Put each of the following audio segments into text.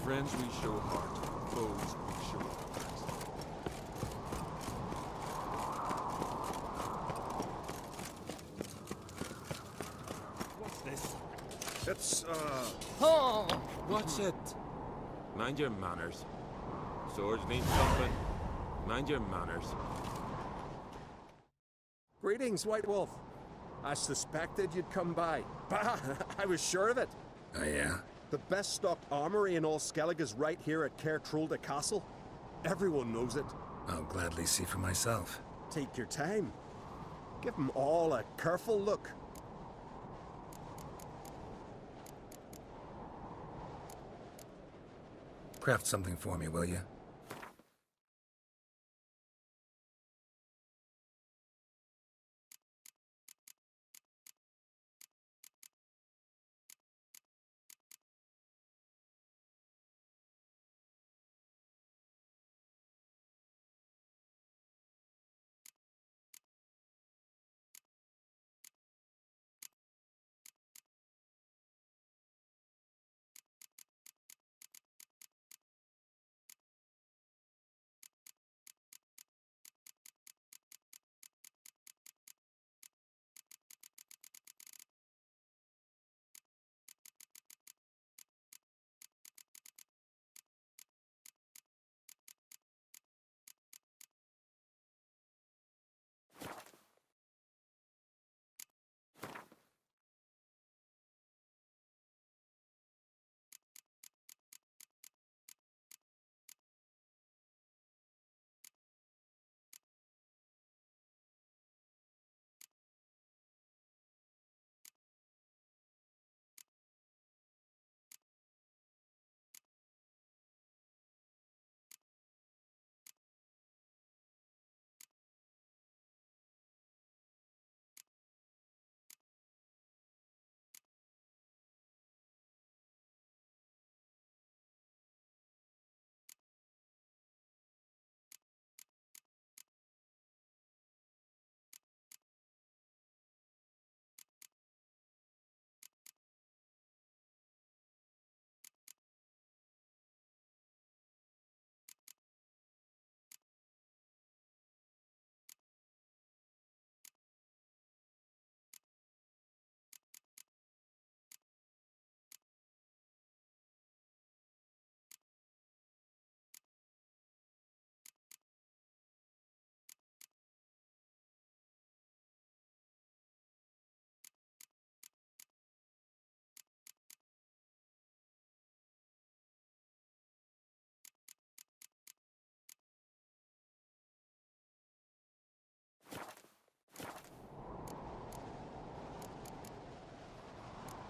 Friends we show heart, foes we show heart. What's this? It's, Oh! what's it? Mind your manners. Swords need something. Mind your manners. Greetings, White Wolf. I suspected you'd come by. Bah! I was sure of it. Oh, yeah? The best stocked armory in all Skellig is right here at Caer Trolde Castle. Everyone knows it. I'll gladly see for myself. Take your time. Give them all a careful look. Craft something for me, will you?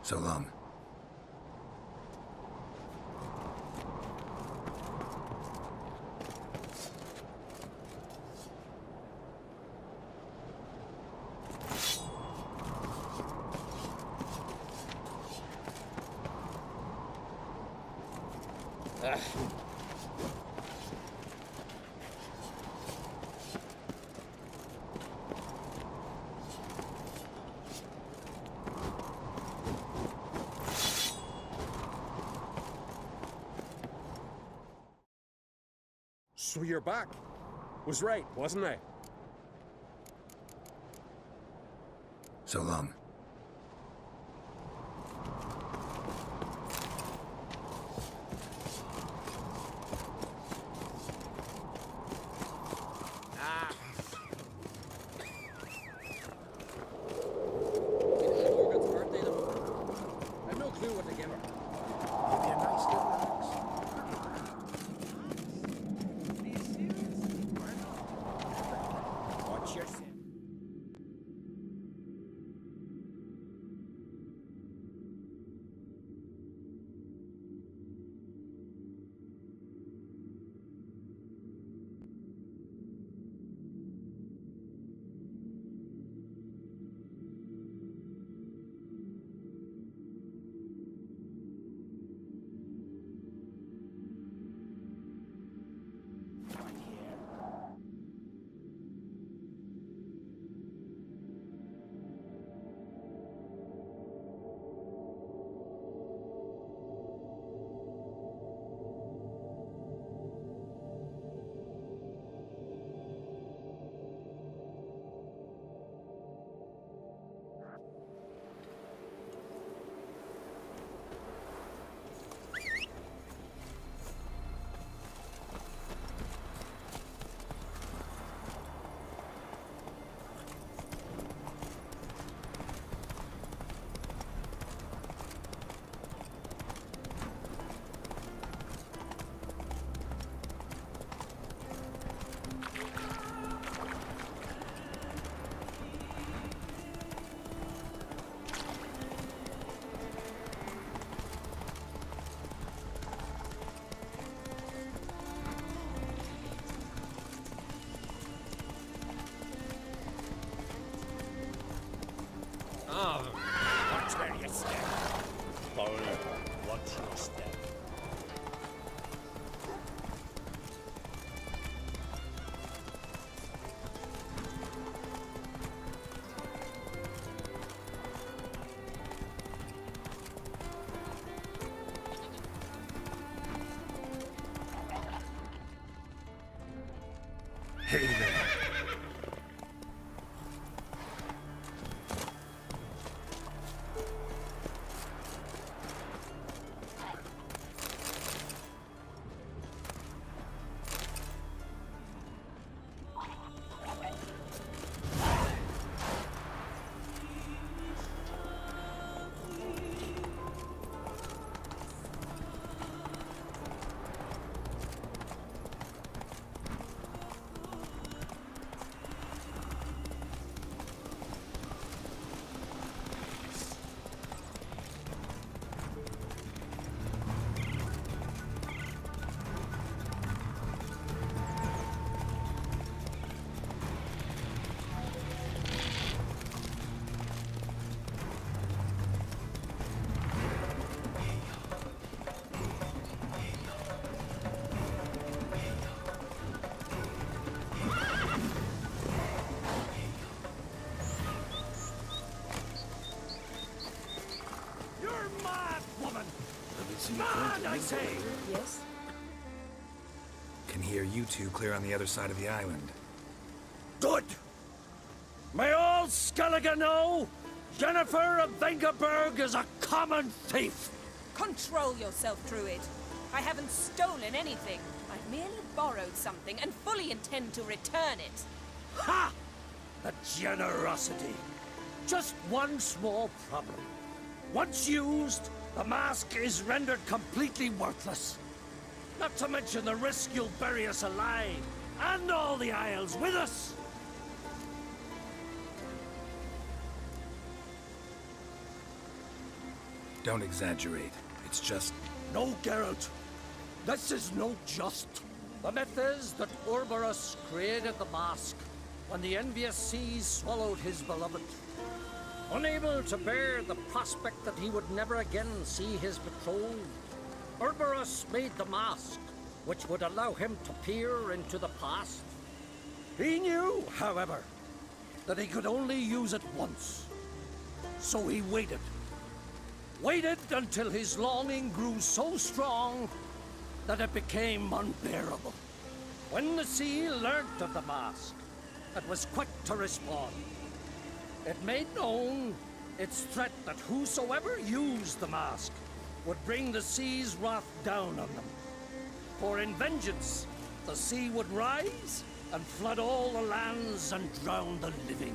So long. So you're back. Was right, wasn't I? So long. I've no clue what to give her. Maybe a nice little axe. Watch yourself. Watch where you step. Bull, watch your step. Hey there. Mad, I say! Yes? Can hear you two clear on the other side of the island. Good! May all Skellige know Jennifer of Vengerberg is a common thief! Control yourself, Druid. I haven't stolen anything. I've merely borrowed something and fully intend to return it. Ha! The generosity. Just one small problem. Once used, the mask is rendered completely worthless. Not to mention the risk you'll bury us alive, and all the Isles with us. Don't exaggerate. It's just... No, Geralt. This is no just. The myth is that Ouroboros created the mask when the envious seas swallowed his beloved. Unable to bear the prospect that he would never again see his betrothed, Ouroboros made the mask, which would allow him to peer into the past. He knew, however, that he could only use it once. So he waited. Waited until his longing grew so strong that it became unbearable. When the sea learnt of the mask, it was quick to respond. It made known its threat that whosoever used the mask would bring the sea's wrath down on them. For in vengeance, the sea would rise and flood all the lands and drown the living.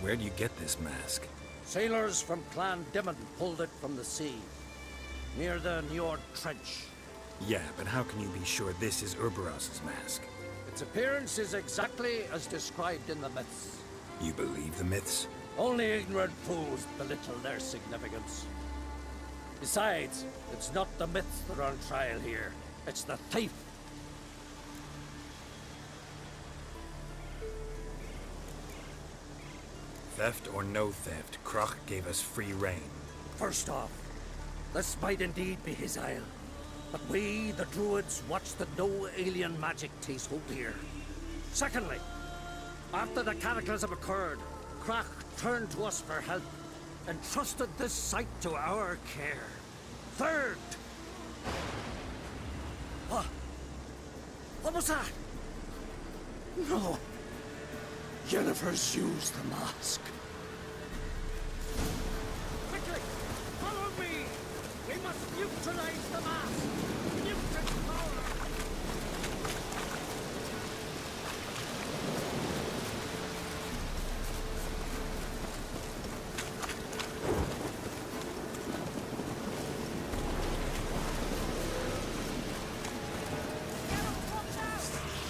Where'd you get this mask? Sailors from Clan Dimon pulled it from the sea, near the Njord Trench. Yeah, but how can you be sure this is Ouroboros' mask? Its appearance is exactly as described in the myths. You believe the myths? Only ignorant fools belittle their significance. Besides, it's not the myths that are on trial here. It's the thief. Theft or no theft, Kroch gave us free rein. First off, this might indeed be his isle. But we, the Druids, watch that no alien magic takes hold here. Secondly, after the cataclysm occurred, Kroch turned to us for help and trusted this site to our care. Third... What was that? No. Jennifer's used the mask. Quickly! Follow me! We must neutralize the mask! Mutant power!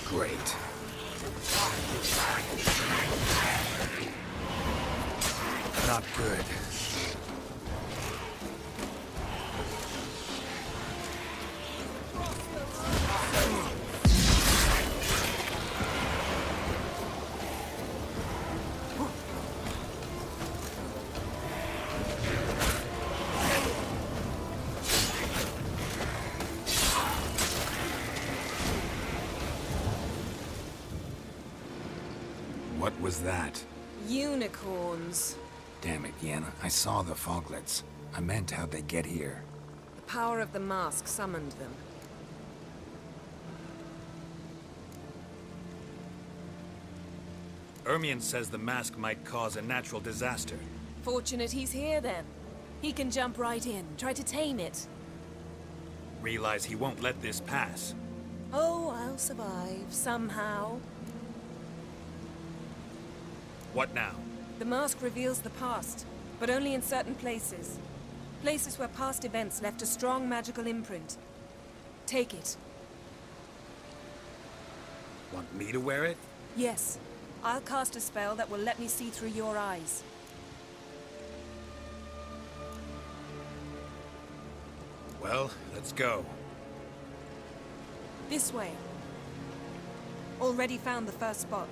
Great. Not good. What was that? Unicorns. Damn it, Yen. I saw the foglets. I meant how'd they get here? The power of the mask summoned them. Ermion says the mask might cause a natural disaster. Fortunate he's here, then. He can jump right in, try to tame it. Realize he won't let this pass. Oh, I'll survive, somehow. What now? The mask reveals the past, but only in certain places. Places where past events left a strong magical imprint. Take it. Want me to wear it? Yes. I'll cast a spell that will let me see through your eyes. Well, let's go. This way. Already found the first spot.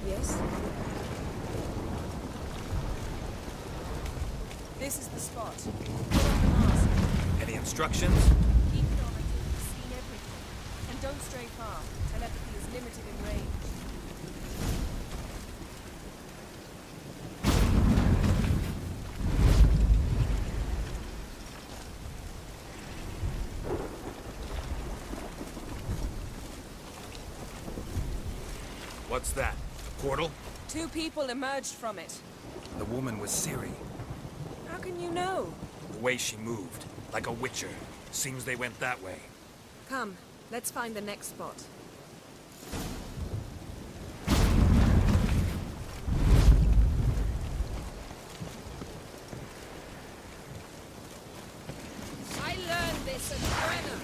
Yes? This is the spot. Put on the mask. Any instructions? Keep it on until you've seen everything. And don't stray far. Telepathy is limited in range. What's that? A portal? 2 people emerged from it. The woman was Ciri. How can you know? The way she moved. Like a witcher. Seems they went that way. Come, let's find the next spot. I learned this at Brenner.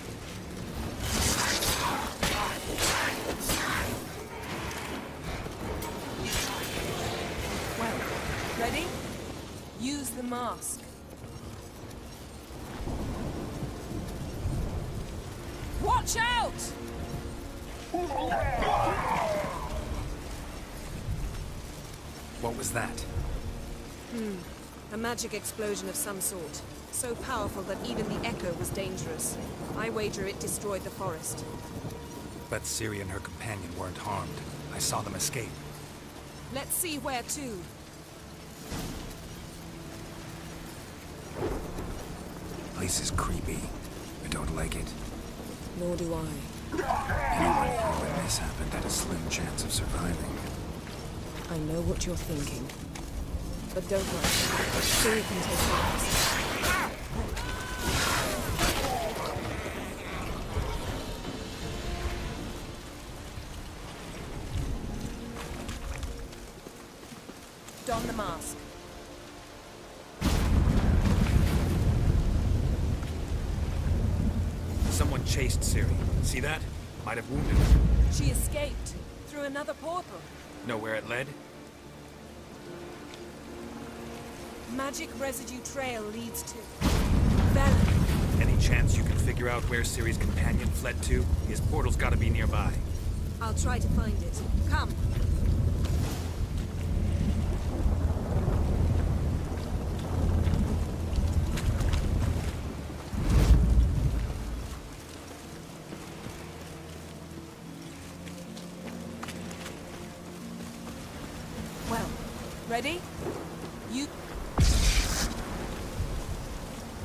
Well, ready? Use the mask. Watch out! What was that? A magic explosion of some sort. So powerful that even the echo was dangerous. I wager it destroyed the forest. But Ciri and her companion weren't harmed. I saw them escape. Let's see where to. Place is creepy. I don't like it. Nor do I. Anyone here when this happened had a slim chance of surviving. I know what you're thinking. But don't worry. Ciri can take care of us. Don the mask. Someone chased Ciri. See that? Might have wounded her. She escaped through another portal. Know where it led? Magic residue trail leads to Velen. Any chance you can figure out where Ciri's companion fled to? His portal's gotta be nearby. I'll try to find it. Come. Well, ready? You...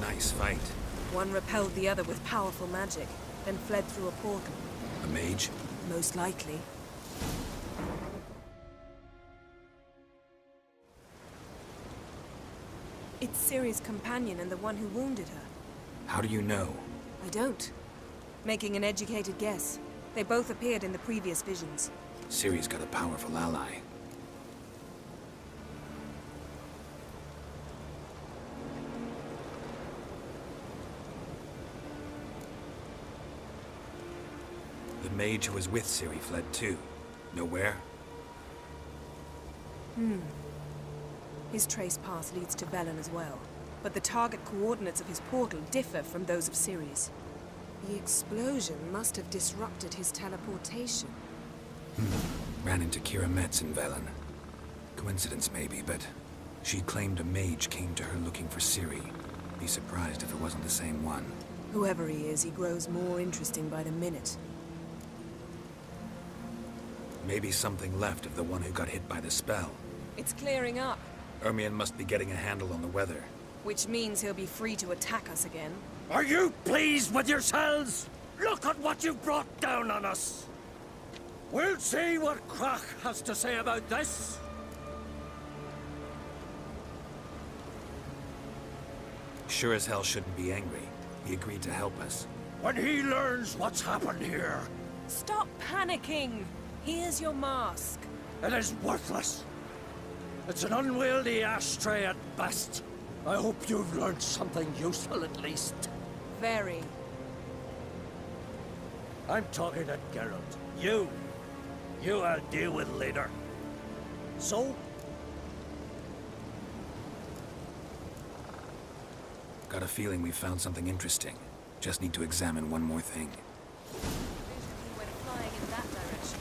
Nice fight. One repelled the other with powerful magic, then fled through a portal. A mage? Most likely. It's Ciri's companion and the one who wounded her. How do you know? I don't. Making an educated guess. They both appeared in the previous visions. Ciri's got a powerful ally. The mage who was with Ciri fled too. Know where? His trace path leads to Velen as well. But the target coordinates of his portal differ from those of Ciri's. The explosion must have disrupted his teleportation. Ran into Kira Metz in Velen. Coincidence maybe, but she claimed a mage came to her looking for Ciri. Be surprised if it wasn't the same one. Whoever he is, he grows more interesting by the minute. Maybe something left of the one who got hit by the spell. It's clearing up, Ermion must be getting a handle on the weather. which means he'll be free to attack us again. Are you pleased with yourselves? Look at what you've brought down on us. We'll see what Krach has to say about this. Sure as hell shouldn't be angry. He agreed to help us. When he learns what's happened here, Stop panicking! Here's your mask. it is worthless. It's an unwieldy ashtray at best. I hope you've learned something useful at least. Very. I'm talking to Geralt. You I'll deal with later. So, Got a feeling we found something interesting. Just need to examine one more thing. Vision went flying in that direction.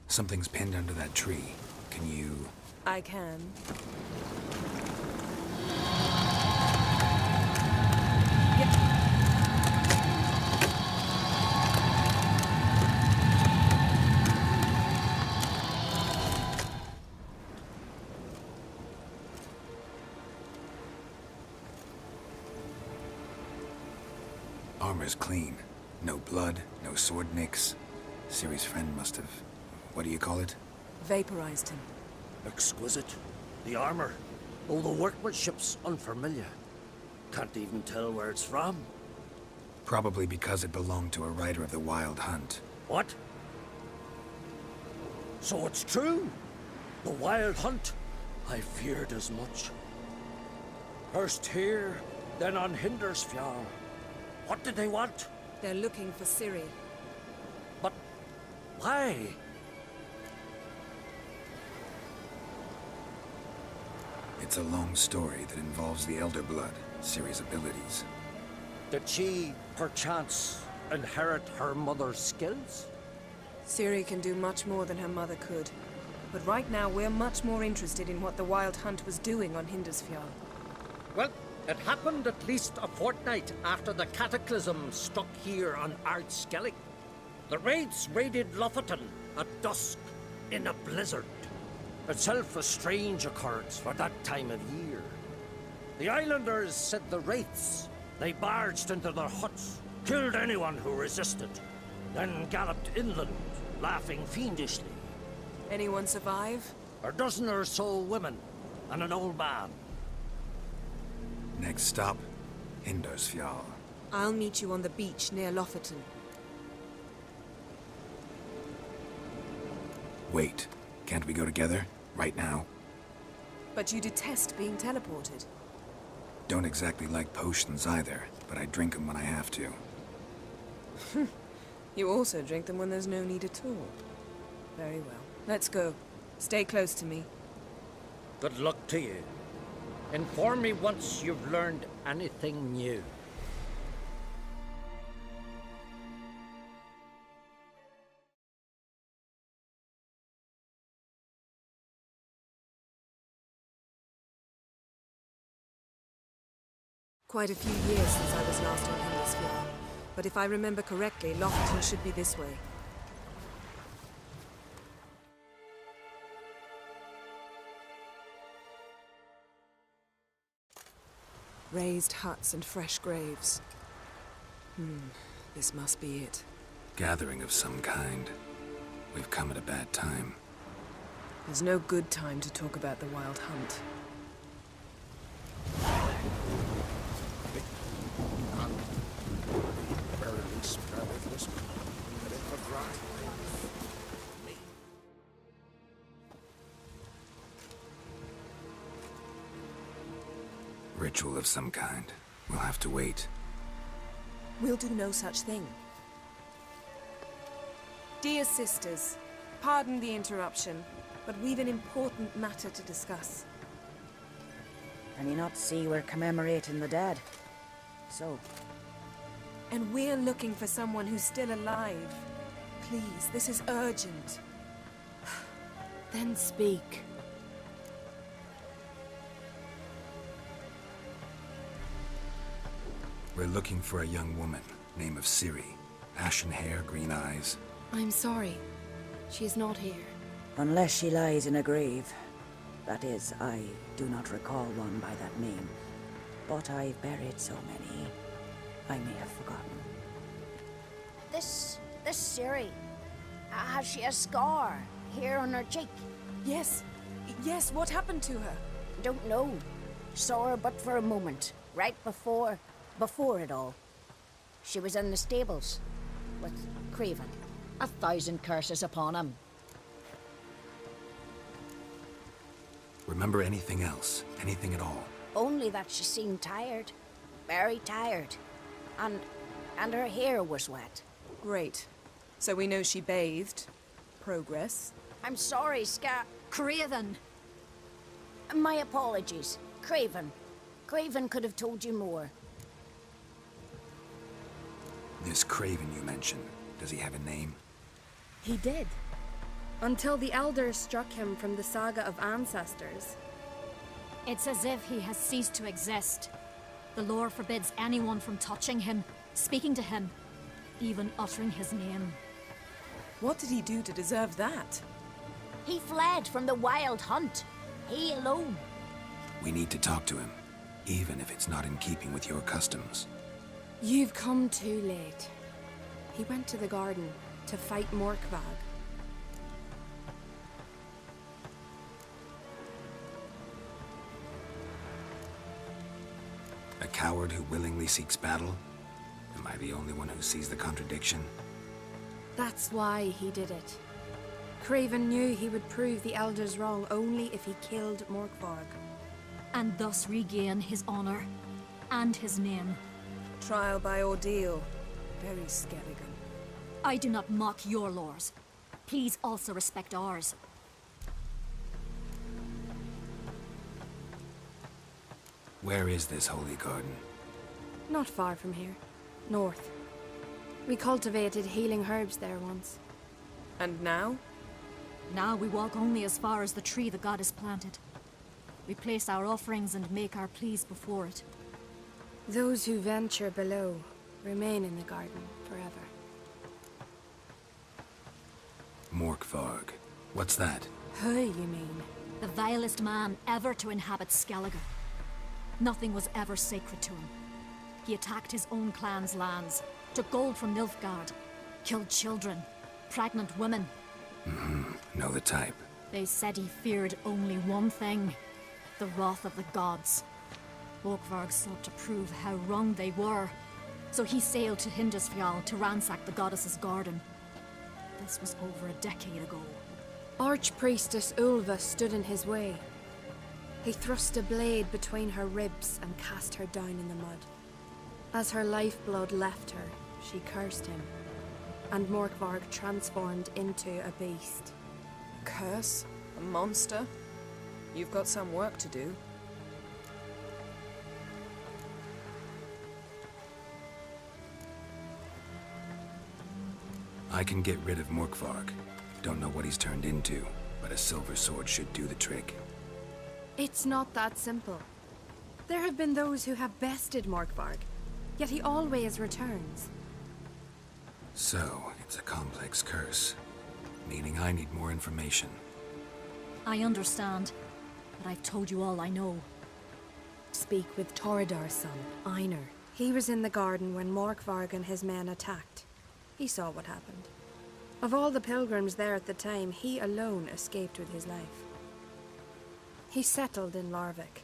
Something's pinned under that tree. Can you... I can. Armor's clean. No blood, no sword nicks. Ciri's friend must have... what do you call it? Vaporized him. exquisite. The armor, though the workmanship's unfamiliar. Can't even tell where it's from. Probably because it belonged to a rider of the Wild Hunt. What? So it's true? The Wild Hunt? I feared as much. First here, then on Hindersfjall. What did they want? They're looking for Ciri. But why? It's a long story that involves the Elder Blood, Ciri's abilities. Did she, perchance, inherit her mother's skills? Ciri can do much more than her mother could. But right now, we're much more interested in what the Wild Hunt was doing on Hindersfjall. Well, it happened at least a fortnight after the cataclysm struck here on Ardskellig. The raids raided Lofoten at dusk in a blizzard. Itself a strange occurrence for that time of year. The islanders said the wraiths. They barged into their huts, killed anyone who resisted, then galloped inland, laughing fiendishly. Anyone survive? A dozen or so women, and an old man. Next stop, Hindersfjall. I'll meet you on the beach near Lofoten. Wait, can't we go together? Right now? But you detest being teleported. Don't exactly like potions either, but I drink them when I have to. You also drink them when there's no need at all. Very well. Let's go. Stay close to me. Good luck to you. Inform me once you've learned anything new. Quite a few years since I was last on Hindersfjall. But if I remember correctly, Lofoten should be this way. Raised huts and fresh graves. This must be it. Gathering of some kind. We've come at a bad time. There's no good time to talk about the Wild Hunt. Ritual of some kind. We'll have to wait. We'll do no such thing. Dear sisters, pardon the interruption, but we've an important matter to discuss. Can you not see we're commemorating the dead? so. And we're looking for someone who's still alive. Please, this is urgent. Then speak. We're looking for a young woman, name of Ciri. Ashen hair, green eyes. I'm sorry. She is not here. Unless she lies in a grave. That is, I do not recall one by that name. But I've buried so many, I may have forgotten. This Ciri, has she a scar here on her cheek? Yes. Yes, what happened to her? Don't know. Saw her but for a moment, right before it all. She was in the stables with Craven. 1,000 curses upon him. Remember anything else? Anything at all? Only that she seemed tired. Very tired. And her hair was wet. Great. So we know she bathed. Progress. I'm sorry, Craven! My apologies. Craven. Craven could have told you more. This Craven you mentioned, does he have a name? He did. Until the Elders struck him from the saga of ancestors. It's as if he has ceased to exist. The lore forbids anyone from touching him, speaking to him, even uttering his name. What did he do to deserve that? He fled from the wild hunt. He alone. We need to talk to him, even if it's not in keeping with your customs. You've come too late. He went to the garden to fight Morkvag. A coward who willingly seeks battle? Am I the only one who sees the contradiction? That's why he did it. Craven knew he would prove the Elders wrong only if he killed Morkvarg. And thus regain his honor and his name. Trial by ordeal. Very Skelligan. I do not mock your laws. Please also respect ours. Where is this holy garden? Not far from here. North. We cultivated healing herbs there once. And now? Now we walk only as far as the tree the goddess planted. We place our offerings and make our pleas before it. Those who venture below remain in the garden forever. Morkvarg. What's that? Who, you mean? The vilest man ever to inhabit Skellige. Nothing was ever sacred to him. He attacked his own clan's lands, took gold from Nilfgaard, killed children, pregnant women. Know the type. They said he feared only one thing, the wrath of the gods. Morkvarg sought to prove how wrong they were, so he sailed to Hindisfjall to ransack the goddess's garden. This was over a decade ago. Archpriestess Ulva stood in his way. He thrust a blade between her ribs and cast her down in the mud. As her lifeblood left her, she cursed him, and Morkvarg transformed into a beast. A curse? A monster? You've got some work to do. I can get rid of Morkvarg. Don't know what he's turned into, but a silver sword should do the trick. It's not that simple. There have been those who have bested Morkvarg, yet he always returns. So, it's a complex curse, meaning I need more information. I understand, but I've told you all I know. Speak with Toradar's son, Einar. He was in the garden when Morkvarg and his men attacked. He saw what happened. Of all the pilgrims there at the time, he alone escaped with his life. He settled in Larvik.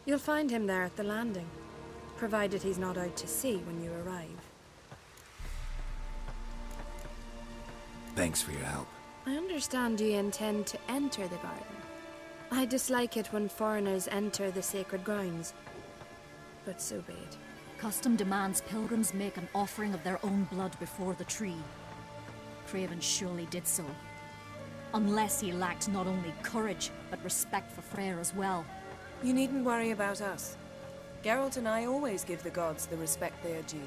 You'll find him there at the landing, provided he's not out to sea when you arrive. Thanks for your help. I understand you intend to enter the garden. I dislike it when foreigners enter the sacred grounds, but so be it. Custom demands pilgrims make an offering of their own blood before the tree. Craven surely did so. Unless he lacked not only courage, but respect for Freyr as well. You needn't worry about us. Geralt and I always give the gods the respect they are due.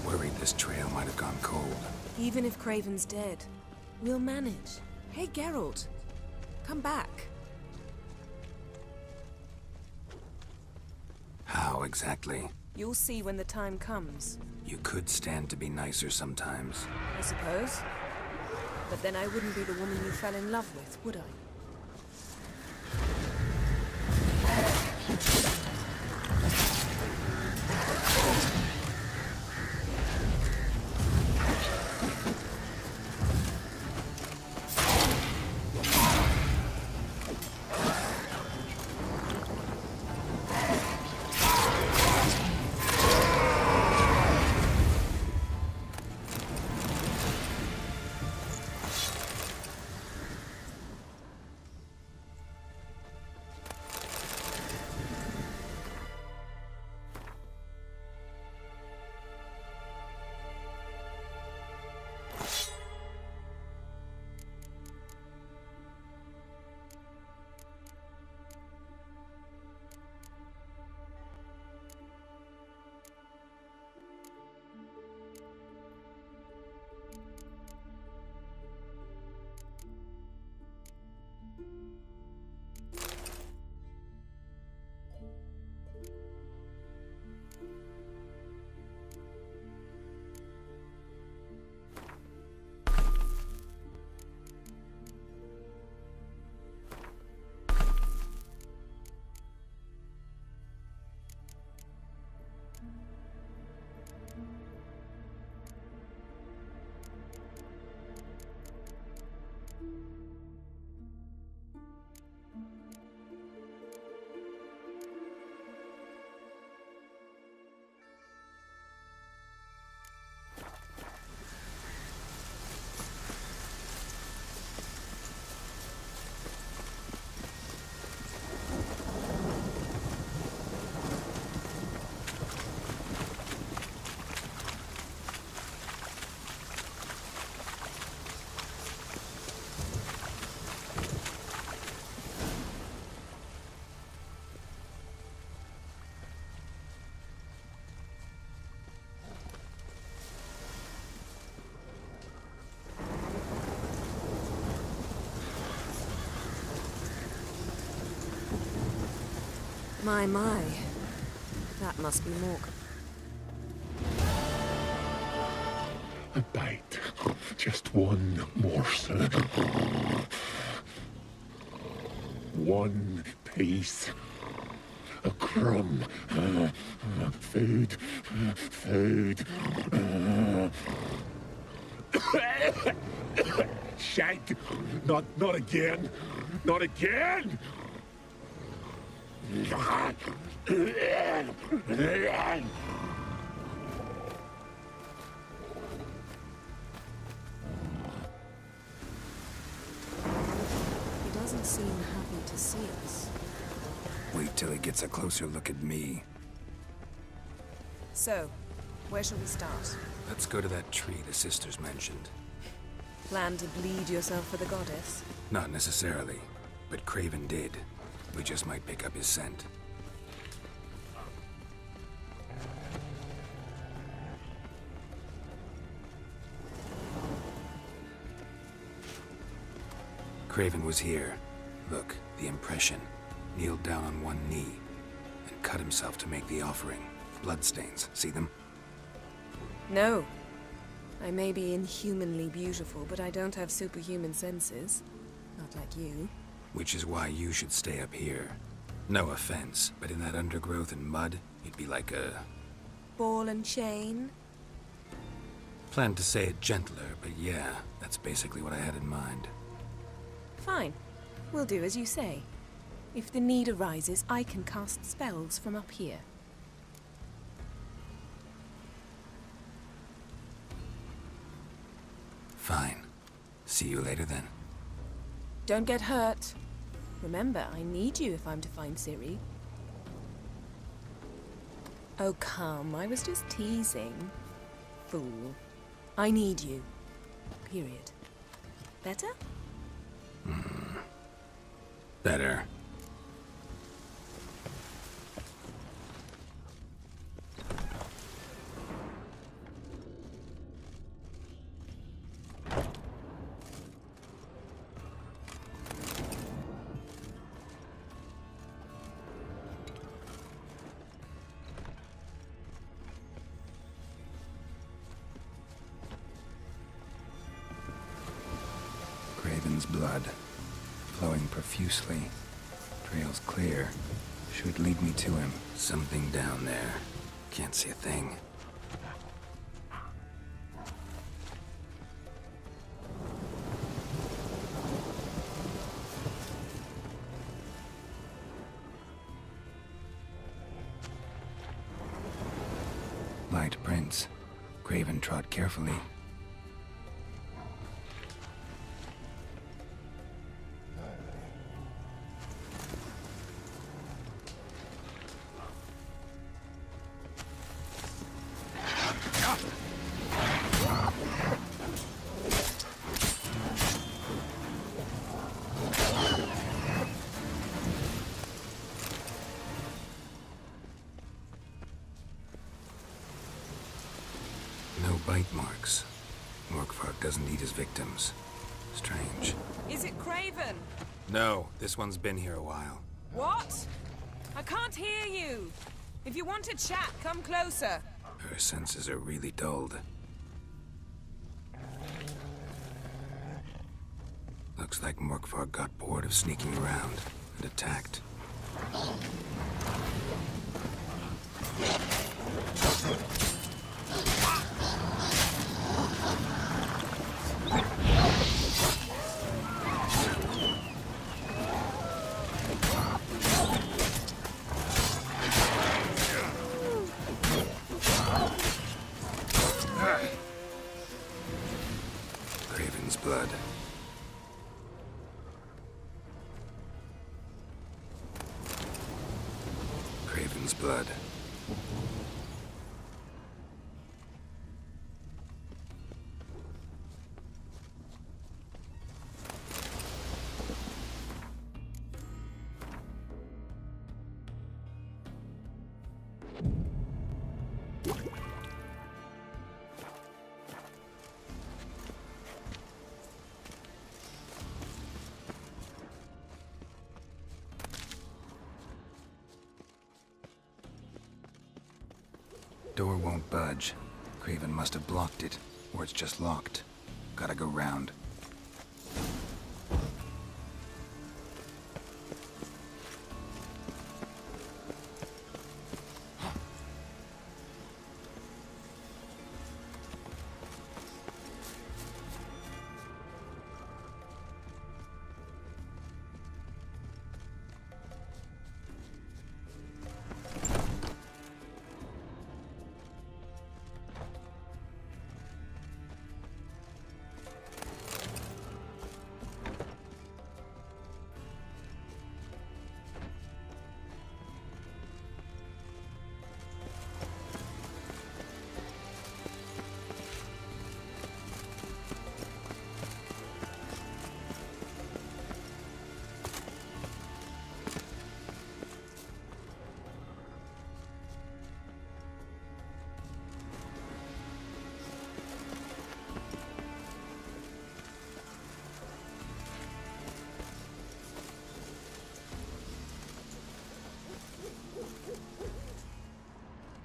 Worried this trail might have gone cold. Even if Craven's dead, we'll manage. Hey, Geralt. Come back. How exactly? You'll see when the time comes, You could stand to be nicer sometimes. I suppose. But then I wouldn't be the woman you fell in love with, would I? My. That must be Morg. A bite. Just one morsel. One piece. A crumb. Food. Food. Shank. Not again. Not again! He doesn't seem happy to see us. Wait till he gets a closer look at me. So, where shall we start? Let's go to that tree the sisters mentioned. Plan to bleed yourself for the goddess? Not necessarily, but Craven did. We just might pick up his scent. Craven was here. Look, the impression. Kneeled down on one knee and cut himself to make the offering. Bloodstains. See them? No. I may be inhumanly beautiful, but I don't have superhuman senses. Not like you. Which is why you should stay up here. No offense, but in that undergrowth and mud, you'd be like a... Ball and chain? Planned to say it gentler, but yeah, that's basically what I had in mind. Fine. We'll do as you say. If the need arises, I can cast spells from up here. Fine. See you later then. Don't get hurt. Remember, I need you if I'm to find Ciri. Oh, come. I was just teasing. Fool. I need you. Period. Better? Better. Craven's blood, flowing profusely. Trail's clear. Should lead me to him. Something down there. Can't see a thing. Light prints. Craven trod carefully. No bite marks. Morkvarg doesn't eat his victims. Strange. Is it Craven? No, this one's been here a while. What? I can't hear you. If you want to chat, come closer. Her senses are really dulled. Looks like Morkvarg got bored of sneaking around and attacked. Craven's blood. Craven's blood. Door won't budge. Craven must have blocked it, or it's just locked. Gotta go round.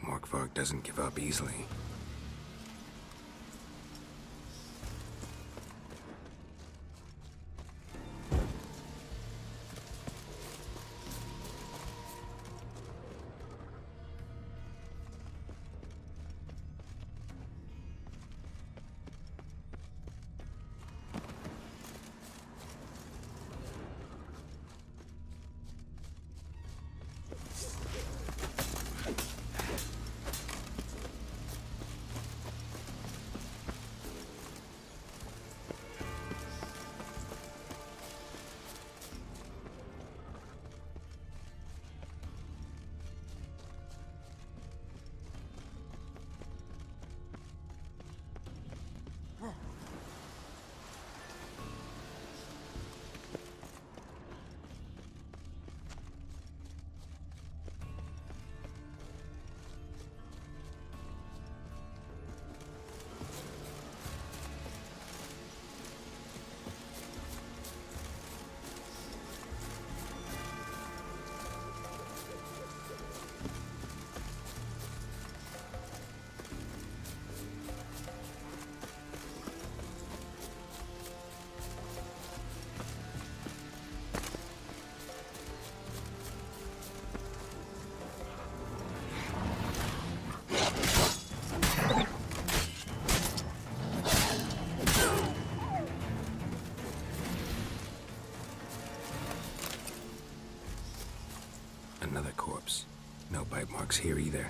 Morkvarg doesn't give up easily. other corpse. No bite marks here either.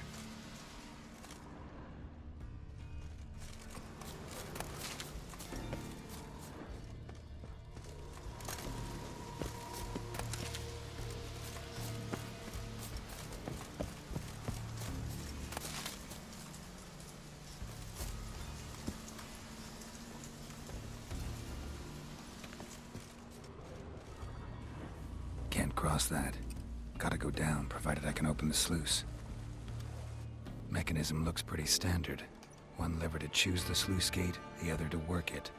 Can't cross that. Gotta go down, provided I can open the sluice. Mechanism looks pretty standard. One lever to choose the sluice gate, the other to work it.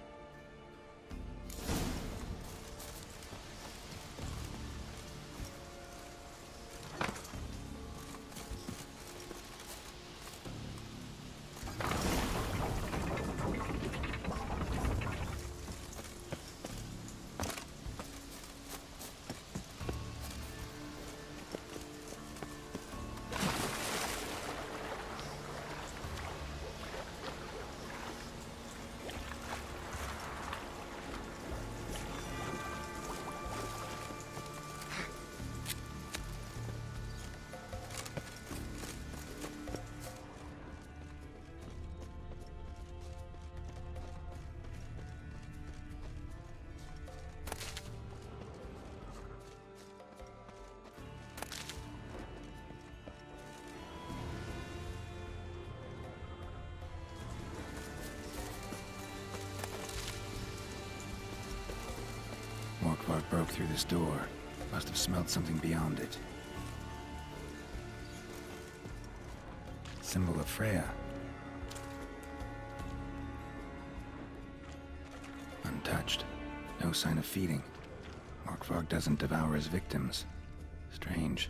Morkvark broke through this door. Must have smelled something beyond it. Symbol of Freya. Untouched. No sign of feeding. Morkvark doesn't devour his victims. Strange.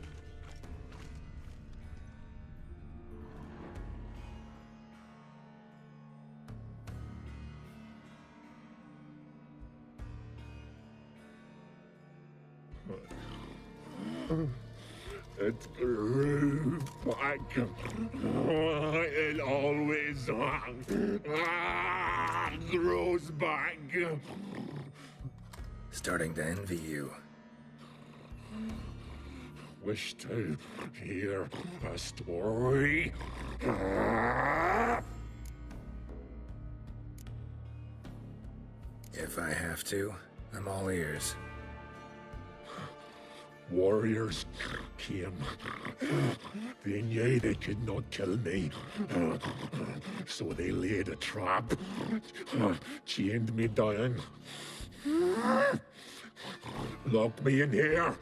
It grew back. It always grows back. Starting to envy you. Wish to hear a story? If I have to, I'm all ears. Warriors came. They knew they could not kill me. So they laid a trap. Chained me down. Locked me in here.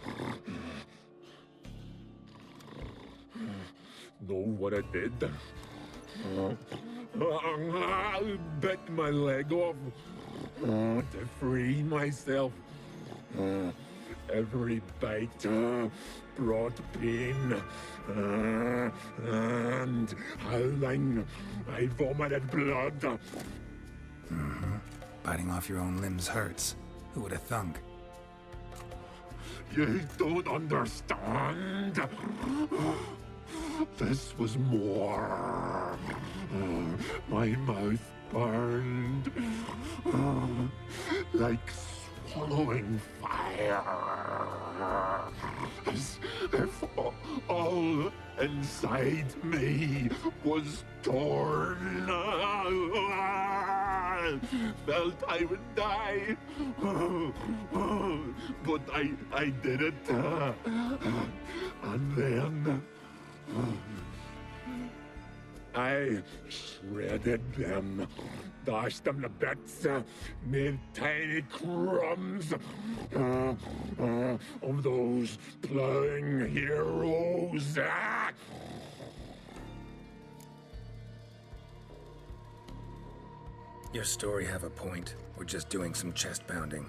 Know what I did? I bit my leg off to free myself. Every bite brought pain, and howling, I vomited blood. Mm-hmm. Biting off your own limbs hurts. Who would have thunk? You don't understand. This was more. My mouth burned like swallowing fire, as if all inside me was torn. Felt I would die, but I did it, and then I shredded them, dashed them to bits, made tiny crumbs of those plowing heroes. Your story have a point. We're just doing some chest pounding.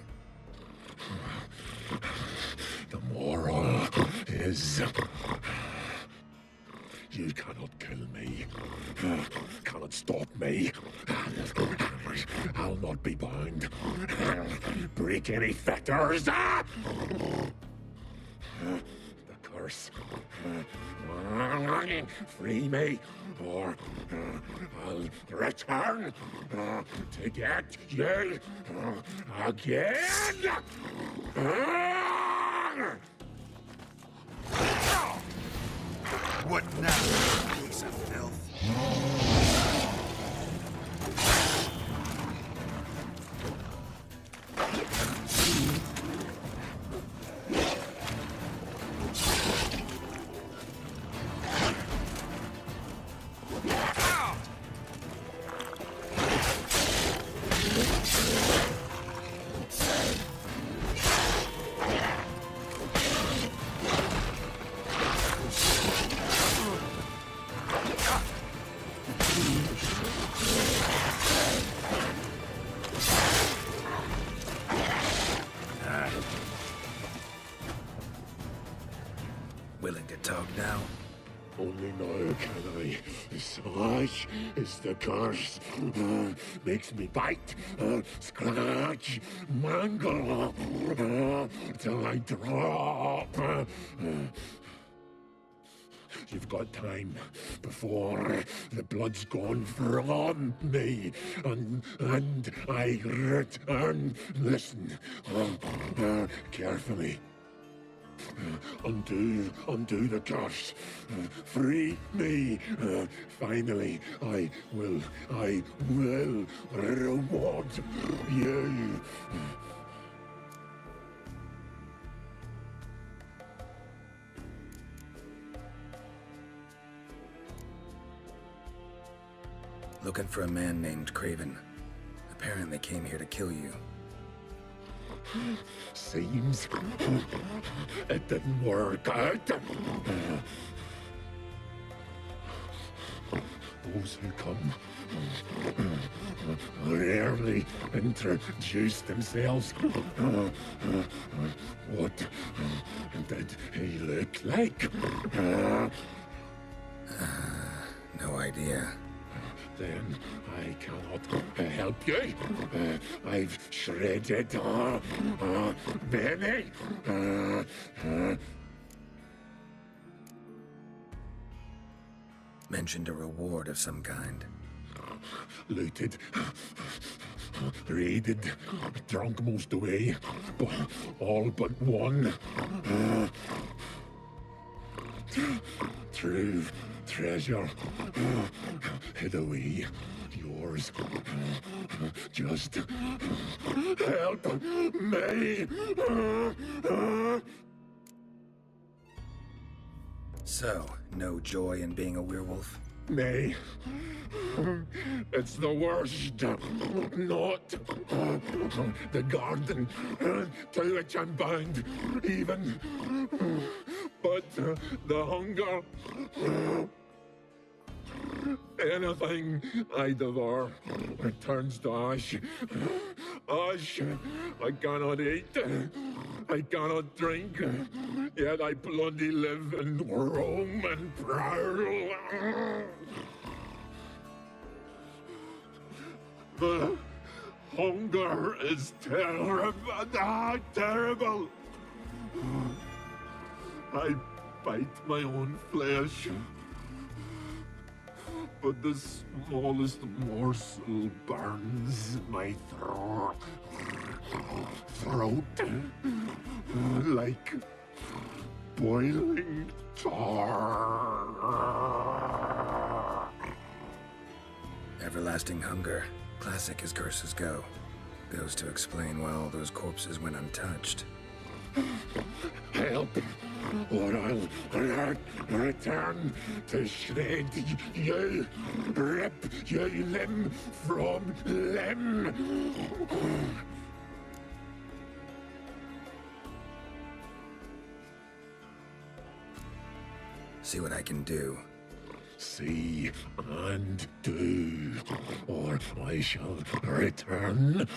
The moral is, you cannot kill me, cannot stop me. I'll not be bound. Break any fetters. The curse. Free me, or I'll return to get you again. willing to talk now? Only now can I. Such is the curse. Makes me bite, scratch, mangle, till I drop. You've got time before the blood's gone from me, and I return. Listen, carefully. Undo the curse. Free me. Finally, I will reward you. Looking for a man named Craven. Apparently came here to kill you. Seems it didn't work out. Those who come rarely introduce themselves. What did he look like? No idea. Then I cannot help you. I've shredded many. Mentioned a reward of some kind. Looted, raided, drunk most away, but all but one. True treasure hid away. Yours. Just help me. So, no joy in being a werewolf? Nay. It's the worst. Not the garden to which I'm bound, even. But the hunger. Anything I devour returns to ash. Ash. I cannot eat. I cannot drink. Yet I bloody live and roam and prowl. The hunger is terrible. Terrible. I bite my own flesh. But the smallest morsel burns my throat like boiling tar. Everlasting hunger. Classic as curses go. Goes to explain why all those corpses went untouched. Help, or I'll return to shred you, rip you limb from limb. See what I can do. See and do, or I shall return.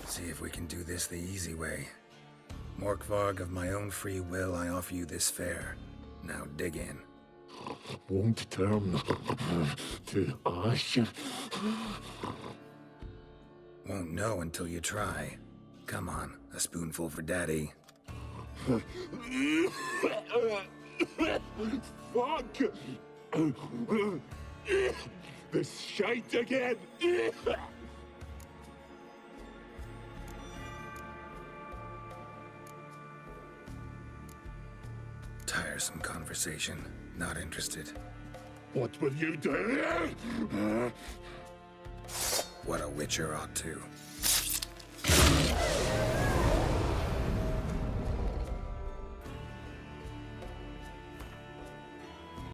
See if we can do this the easy way. Morkvarg, of my own free will, I offer you this fare. Now dig in. Won't turn to ash. Won't know until you try. Come on, a spoonful for Daddy. Fuck! This shite again! Tiresome conversation. Not interested. What will you do? what a witcher ought to.